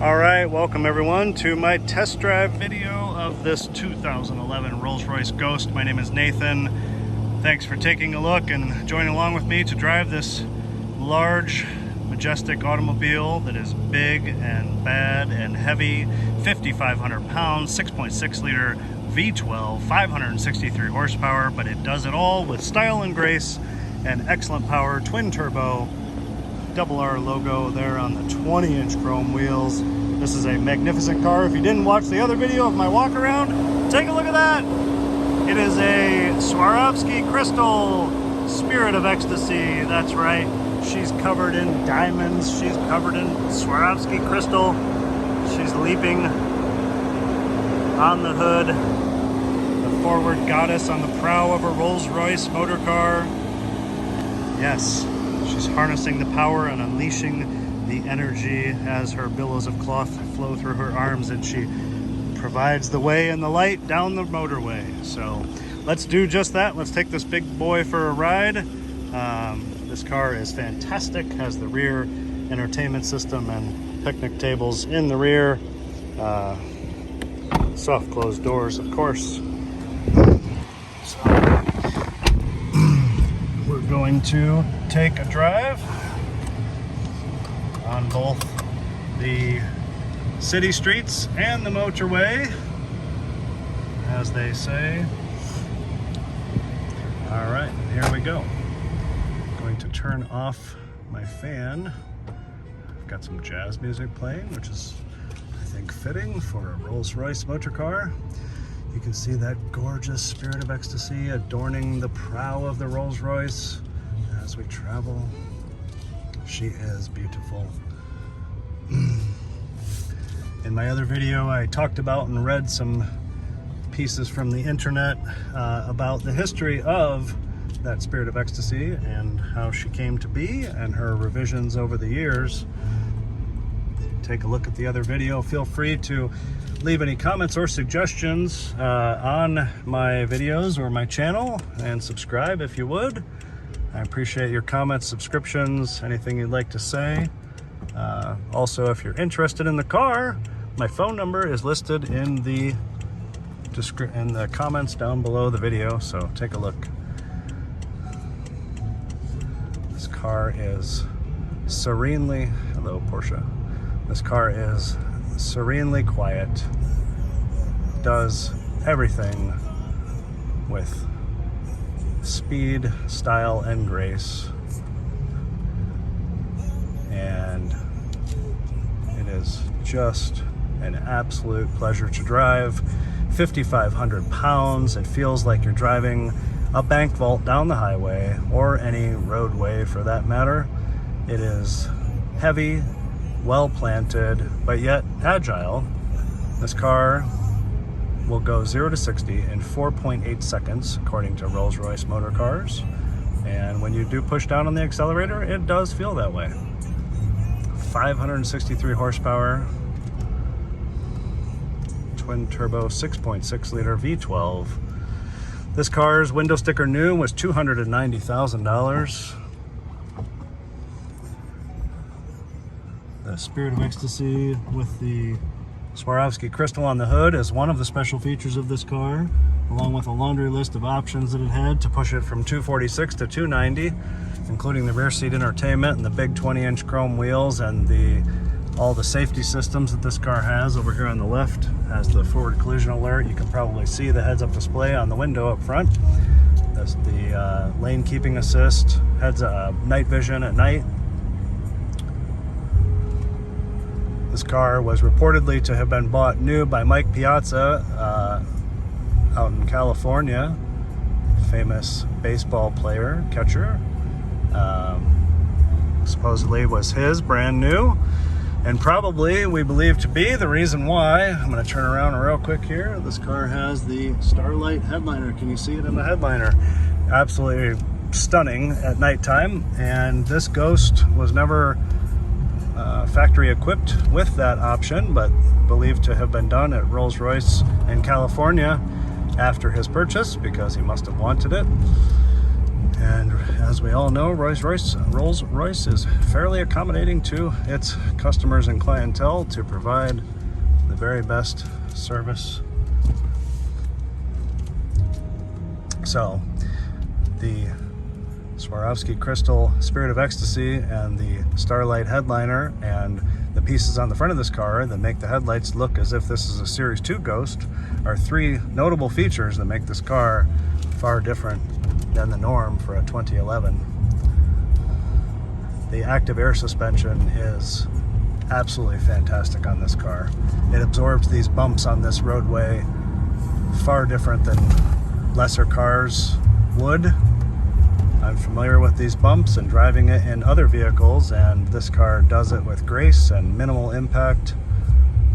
Alright, welcome everyone to my test drive video of this 2011 Rolls-Royce Ghost. My name is Nathan. Thanks for taking a look and joining along with me to drive this large, majestic automobile that is big and bad and heavy. 5,500 pounds, 6.6 liter V12, 563 horsepower, but it does it all with style and grace and excellent power. Twin turbo, double R logo there on the 20-inch chrome wheels. This is a magnificent car. If you didn't watch the other video of my walk around, take a look at that. It is a Swarovski crystal Spirit of Ecstasy. That's right. She's covered in diamonds. She's covered in Swarovski crystal. She's leaping on the hood. The forward goddess on the prow of a Rolls-Royce Motorcar. Yes. She's harnessing the power and unleashing the energy as her billows of cloth flow through her arms, and she provides the way and the light down the motorway. So let's do just that. Let's take this big boy for a ride. This car is fantastic, has the rear entertainment system and picnic tables in the rear. Soft closed doors, of course. So we're going to take a drive on both the city streets and the motorway, as they say. All right, here we go. I'm going to turn off my fan. I've got some jazz music playing, which is, I think, fitting for a Rolls-Royce motor car. You can see that gorgeous Spirit of Ecstasy adorning the prow of the Rolls-Royce as we travel. She is beautiful. In my other video, I talked about and read some pieces from the internet about the history of that Spirit of Ecstasy and how she came to be and her revisions over the years. Take a look at the other video. Feel free to leave any comments or suggestions on my videos or my channel, and subscribe if you would. I appreciate your comments, subscriptions, anything you'd like to say. Also, if you're interested in the car, my phone number is listed in the comments down below the video, so take a look. This car is serenely, hello Porsche. This car is serenely quiet, does everything with speed, style, and grace, and it is just an absolute pleasure to drive. 5,500 pounds. It feels like you're driving a bank vault down the highway, or any roadway for that matter. It is heavy, well planted, but yet agile. This car will go 0 to 60 in 4.8 seconds, according to Rolls-Royce Motorcars. And when you do push down on the accelerator, it does feel that way. 563 horsepower, twin turbo 6.6 liter V12. This car's window sticker new was $290,000. The Spirit of Ecstasy with the Swarovski crystal on the hood is one of the special features of this car, along with a laundry list of options that it had to push it from 246 to 290, including the rear seat entertainment and the big 20-inch chrome wheels, and all the safety systems that this car has. Over here on the left has the forward collision alert. You can probably see the heads-up display on the window up front. That's the lane keeping assist, night vision at night. This car was reportedly to have been bought new by Mike Piazza out in California, famous baseball player, catcher. Supposedly was his, brand new, and probably we believe to be the reason why. I'm going to turn around real quick here. This car has the Starlight headliner. Can you see it in the headliner? Absolutely stunning at nighttime, and this Ghost was never factory equipped with that option, but believed to have been done at Rolls-Royce in California after his purchase, because he must have wanted it. And as we all know, Rolls-Royce is fairly accommodating to its customers and clientele to provide the very best service. So, the Swarovski Crystal Spirit of Ecstasy and the Starlight headliner and the pieces on the front of this car that make the headlights look as if this is a Series 2 Ghost are three notable features that make this car far different than the norm for a 2011. The active air suspension is absolutely fantastic on this car. It absorbs these bumps on this roadway far different than lesser cars would. I'm familiar with these bumps and driving it in other vehicles, and this car does it with grace and minimal impact.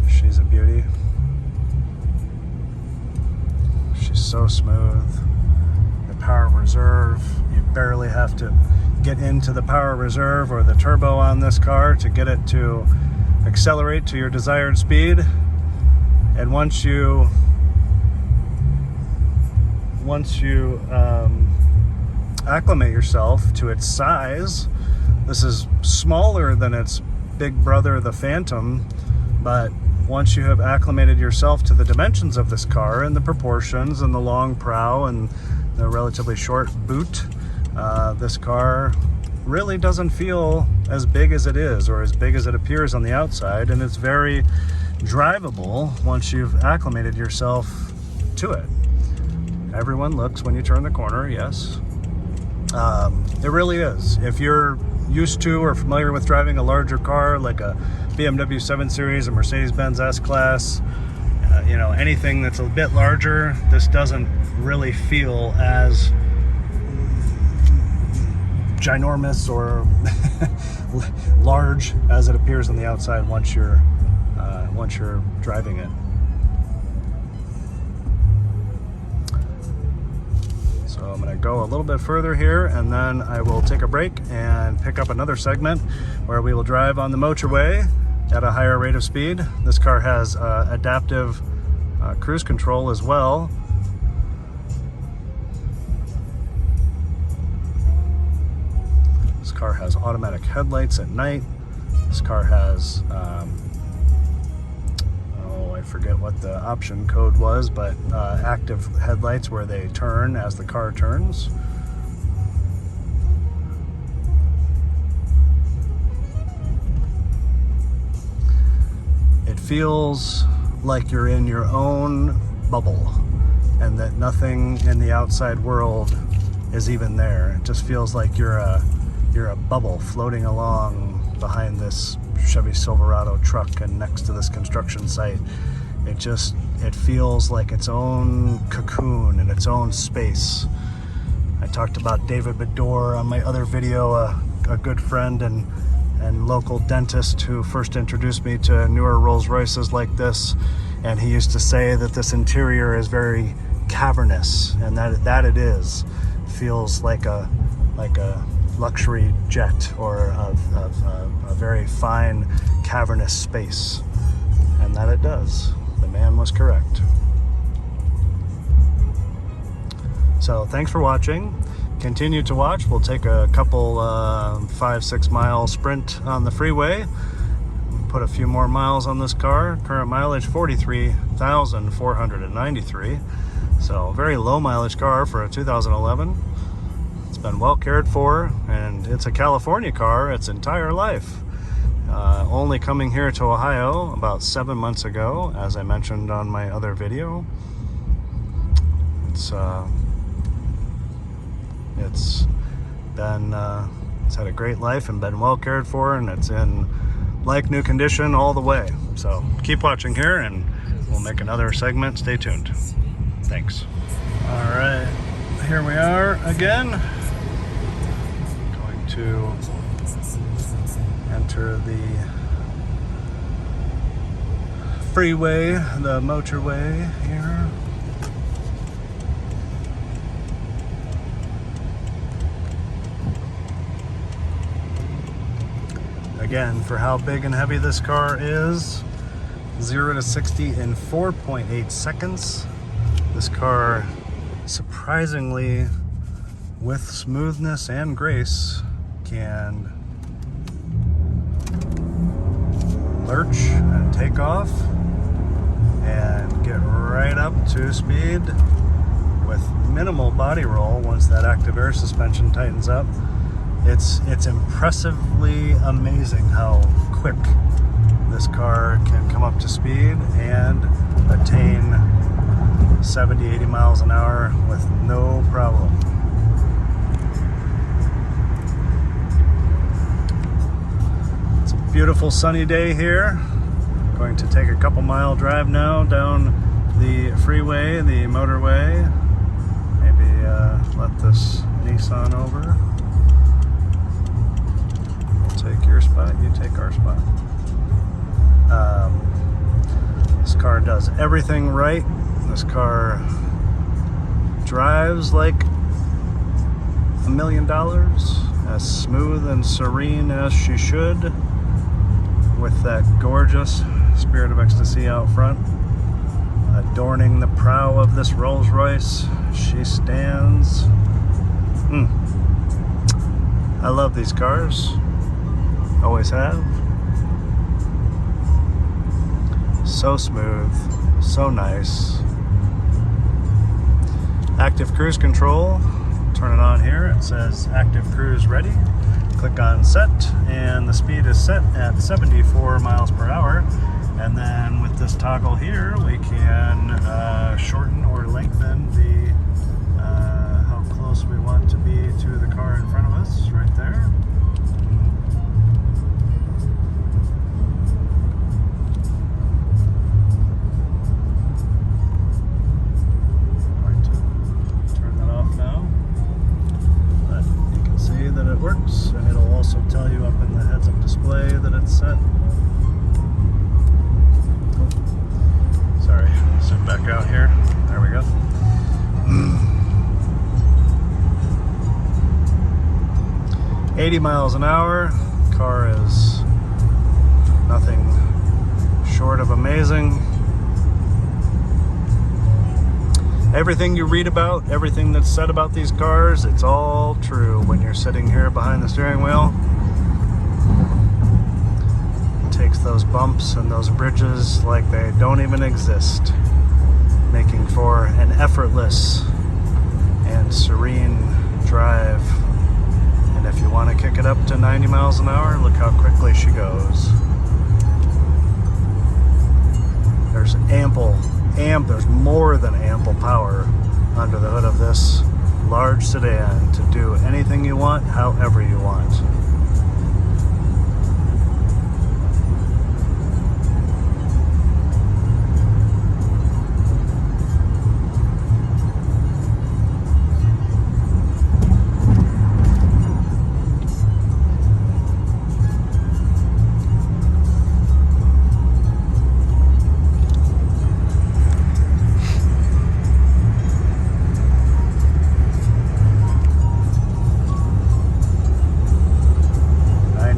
She's a beauty. She's so smooth. The power reserve, you barely have to get into the power reserve or the turbo on this car to get it to accelerate to your desired speed. And once you acclimate yourself to its size, this is smaller than its big brother, the Phantom, but once you have acclimated yourself to the dimensions of this car and the proportions and the long prow and the relatively short boot, this car really doesn't feel as big as it is or as big as it appears on the outside, and it's very drivable once you've acclimated yourself to it. Everyone looks when you turn the corner, yes. It really is. If you're used to or familiar with driving a larger car like a BMW 7 Series, a Mercedes-Benz S-Class, anything that's a bit larger, this doesn't really feel as ginormous or large as it appears on the outside once you're driving it. So I'm going to go a little bit further here, and then I will take a break and pick up another segment where we will drive on the motorway at a higher rate of speed. This car has adaptive cruise control as well. This car has automatic headlights at night. This car has I forget what the option code was, but active headlights where they turn as the car turns. It feels like you're in your own bubble and that nothing in the outside world is even there. It just feels like you're a bubble floating along behind this Chevy Silverado truck and next to this construction site. It feels like its own cocoon and its own space. I talked about David Bedore on my other video, a good friend and local dentist who first introduced me to newer Rolls-Royces like this, and he used to say that this interior is very cavernous, and that it is. Feels like a luxury jet or a very fine cavernous space, and that it does. The man was correct. So thanks for watching. Continue to watch. We'll take a couple 5-6 mile sprint on the freeway, put a few more miles on this car. Current mileage 43,493, so very low mileage car for a 2011. It's been well cared for, and it's a California car its entire life. Only coming here to Ohio about 7 months ago, as I mentioned on my other video. It's had a great life and been well cared for, and it's in like new condition all the way. So keep watching here, and we'll make another segment. Stay tuned. Thanks. All right, here we are again. Going to enter the freeway, the motorway here. Again, for how big and heavy this car is, 0 to 60 in 4.8 seconds. This car surprisingly with smoothness and grace, can lurch and take off and get right up to speed with minimal body roll once that active air suspension tightens up. It's impressively amazing how quick this car can come up to speed and attain 70-80 miles an hour with no problem. It's a beautiful sunny day here. Going to take a couple mile drive now down the freeway, the motorway. Maybe let this Nissan over. We'll take your spot, you take our spot. This car does everything right. This car drives like $1 million, as smooth and serene as she should, with that gorgeous Spirit of Ecstasy out front. Adorning the prow of this Rolls-Royce, she stands. I love these cars. Always have. So smooth, so nice. Active cruise control. Turn it on here. It says active cruise ready. Click on set, and the speed is set at 74 miles per hour. And then with this toggle here, we can shorten or lengthen the how close we want to be to the car in front of us, right there. Going to turn that off now, but you can see that it works, and it'll also tell you up in the heads-up display that it's set. Sorry, sit back out here. There we go. 80 miles an hour. Car is nothing short of amazing. Everything you read about, everything that's said about these cars, it's all true when you're sitting here behind the steering wheel. Takes those bumps and those bridges like they don't even exist, making for an effortless and serene drive. And if you want to kick it up to 90 miles an hour, look how quickly she goes. There's there's more than ample power under the hood of this large sedan to do anything you want, however you want.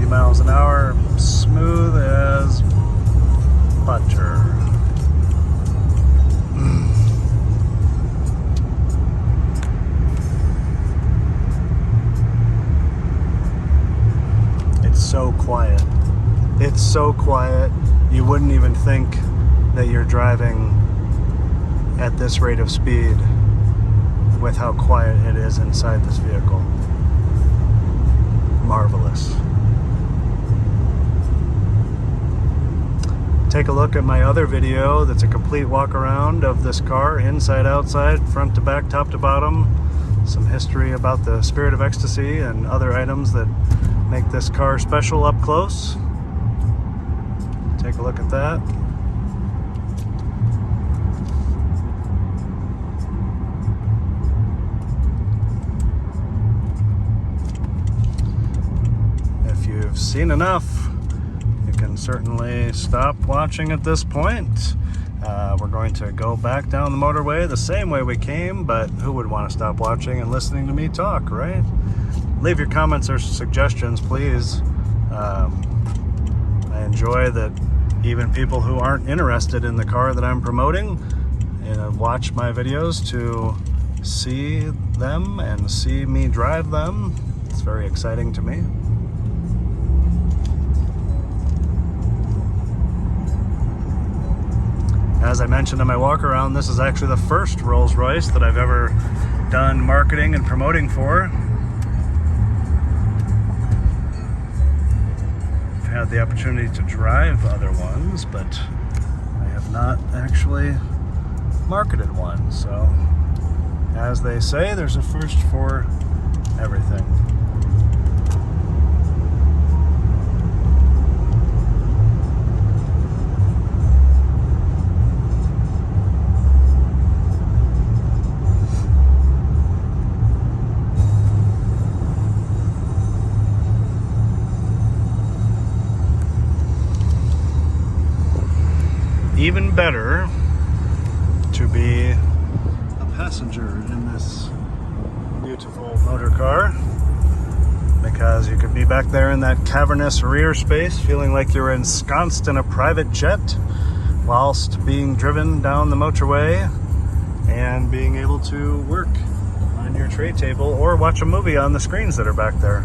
Miles an hour, smooth as butter. It's so quiet. It's so quiet, you wouldn't even think that you're driving at this rate of speed with how quiet it is inside this vehicle. Marvelous. Take a look at my other video that's a complete walk around of this car, inside, outside, front to back, top to bottom. Some history about the Spirit of Ecstasy and other items that make this car special up close. Take a look at that. If you've seen enough, you can certainly stop watching at this point. We're going to go back down the motorway the same way we came, but who would want to stop watching and listening to me talk, right? Leave your comments or suggestions, please. I enjoy that even people who aren't interested in the car that I'm promoting watch my videos to see them and see me drive them. It's very exciting to me. As I mentioned in my walk around, this is actually the first Rolls-Royce that I've ever done marketing and promoting for. I've had the opportunity to drive other ones, but I have not actually marketed one. So, as they say, there's a first for everything. Even better to be a passenger in this beautiful motor car, because you could be back there in that cavernous rear space feeling like you're ensconced in a private jet whilst being driven down the motorway and being able to work on your tray table or watch a movie on the screens that are back there.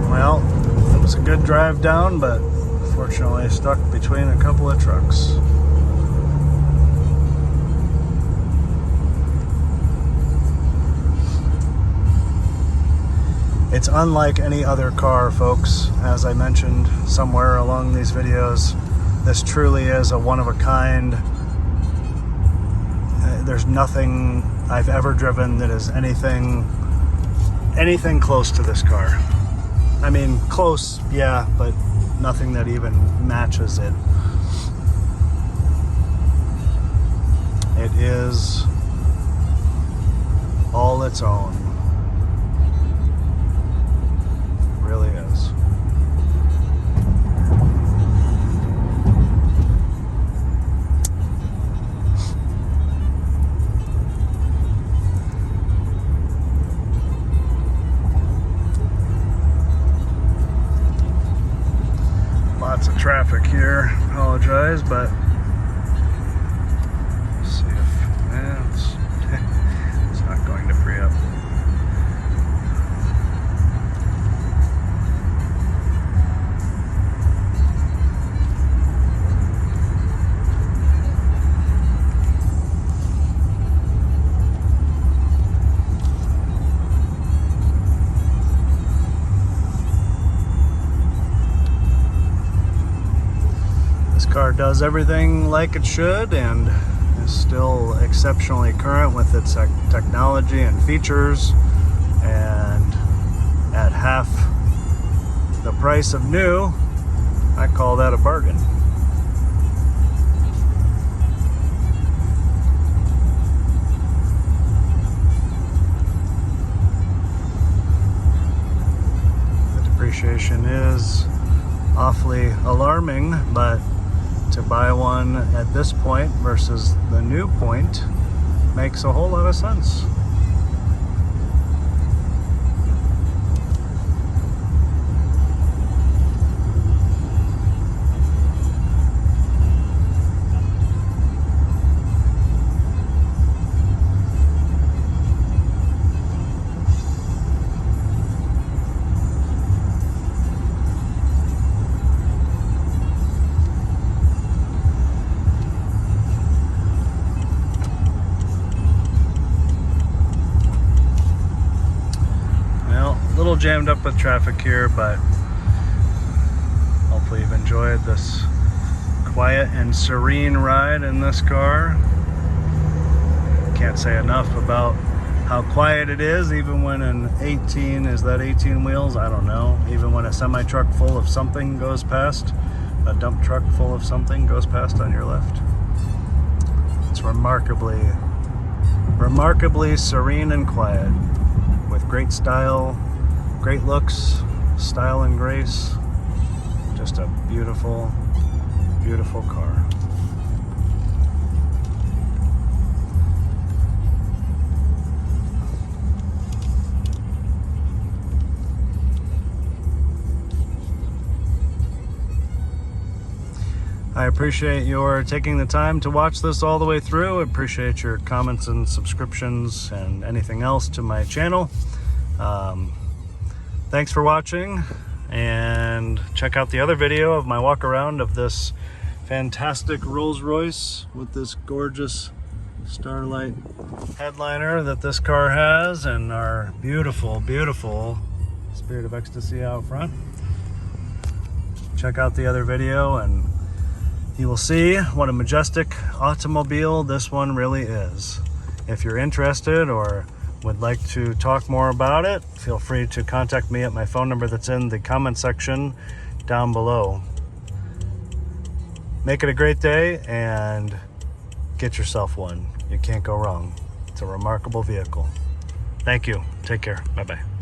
Well, it was a good drive down, but fortunately stuck between a couple of trucks. It's unlike any other car, folks. As I mentioned somewhere along these videos, this truly is a one-of-a-kind. There's nothing I've ever driven that is anything close to this car. I mean, close, yeah, but nothing that even matches it. It is all its own. It really is. Lots of traffic here. Apologize, but let's see if it's not going to free up. Car does everything like it should and is still exceptionally current with its technology and features, and at half the price of new, I call that a bargain. The depreciation is awfully alarming, but to buy one at this point versus the new point makes a whole lot of sense. Little jammed up with traffic here, but hopefully you've enjoyed this quiet and serene ride in this car. Can't say enough about how quiet it is, even when an 18, is that 18 wheels? I don't know. Even when a semi-truck full of something goes past, a dump truck full of something goes past on your left. It's remarkably serene and quiet, with great style, great looks, style and grace. Just a beautiful, beautiful car. appreciate your taking the time to watch this all the way through. I appreciate your comments and subscriptions and anything else to my channel. Thanks for watching, and check out the other video of my walk around of this fantastic Rolls-Royce with this gorgeous Starlight headliner that this car has, and our beautiful, beautiful Spirit of Ecstasy out front. Check out the other video and you will see what a majestic automobile this one really is. If you're interested or would like to talk more about it, feel free to contact me at my phone number that's in the comment section down below. Make it a great day and get yourself one. You can't go wrong. It's a remarkable vehicle. Thank you. Take care. Bye-bye.